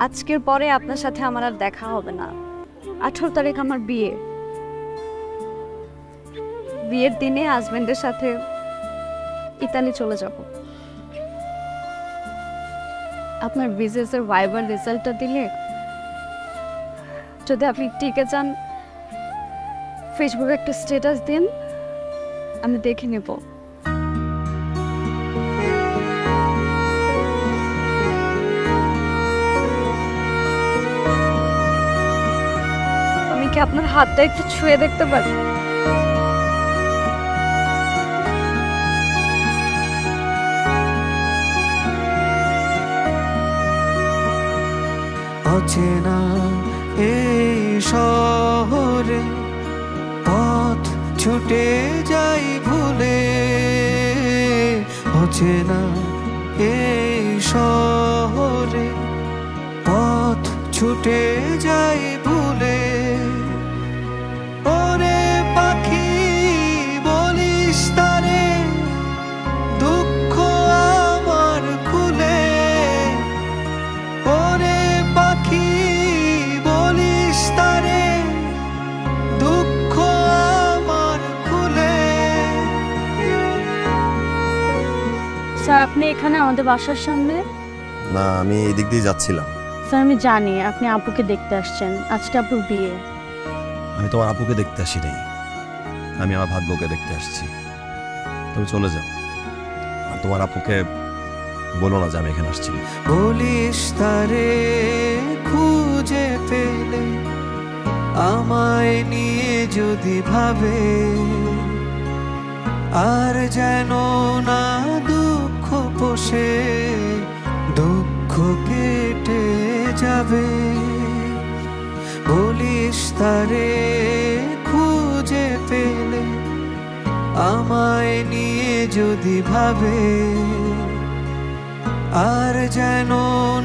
আজকের পরে আপনার সাথে আমার আর দেখা হবে না। 18 তারিখ আমার বিয়ে। বিয়ের দিনে হাজবেন্ডের সাথে ইতালি চলে যাব। আপনার বিজনেসের ভাইবার রেজাল্টটা দিলে যদি আপনি টিকে যান, ফেসবুকে একটা স্ট্যাটাস দিন, আমি দেখে নেব। আমি কি আপনার হাতটা একটু ছুঁয়ে দেখতে পারি? অচেনা এই শহরে পথ ছুটে যাই ভুলে, অচেনা এই শহরে পথ ছুটে যাই ভুলে। ওরে পাখি বলিস তারে দুঃখ আমার খুলে, ওরে পাখি বলিস তারে দুঃখ আমার খুলে। স্যার, আপনি এখানে আমাদের বাসার সামনে? না, আমি এই দিক দিয়ে যাচ্ছিলাম। স্যার, আমি জানি আপনি আপুকে দেখতে আসছেন, আজকে আপুর বিয়ে। আমি তোমার আপুকে দেখতে আসি নাই, আমি আমার ভাগ্যকে দেখতে আসছি। তুমি চলে যাও, আর তোমার আপুকে বলো না যে আমি এখানে আসছি। বলিস তারে খুঁজে পেলে আমায় নিয়ে যদি ভাবে, আর যেন না দুঃখ পোষে, দুঃখ কেটে যাবে। বলিস তারে খুঁজে পেলে আমায় নিয়ে যদি ভাবে, আর যেন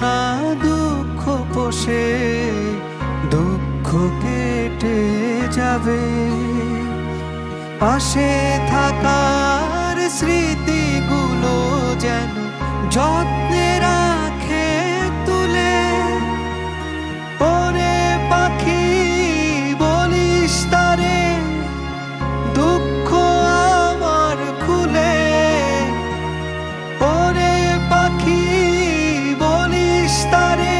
না দুঃখ পোষে, দুঃখ কেটে যাবে। পাশে থাকার স্মৃতিগুলো যেন যত্নে রাখে তুলে, ওরে পাখি বলিস তারে দুঃখ আমার খুলে, ওরে পাখি বলিস তারে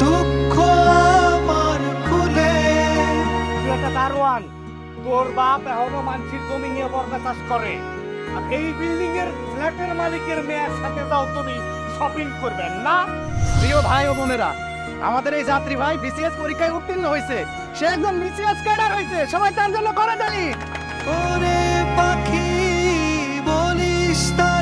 দুঃখ আমার খুলে। দারোয়ান, তোর বাপ এখনো মানসির জমি নিয়ে বর্গা চাষ করে, আর এই বিল্ডিং এর ফ্ল্যাটের মালিকের মেয়ের সাথে যাও তুমি শপিং করবেন না? প্রিয় ভাই ও বোনেরা, আমাদের এই যাত্রী ভাই বিসিএস পরীক্ষায় উত্তীর্ণ হয়েছে। সে একদম বিসিএস ক্যাডার হয়েছে, সবাই তার জন্য করে দেলি। ওরে পাখি বলিস তারে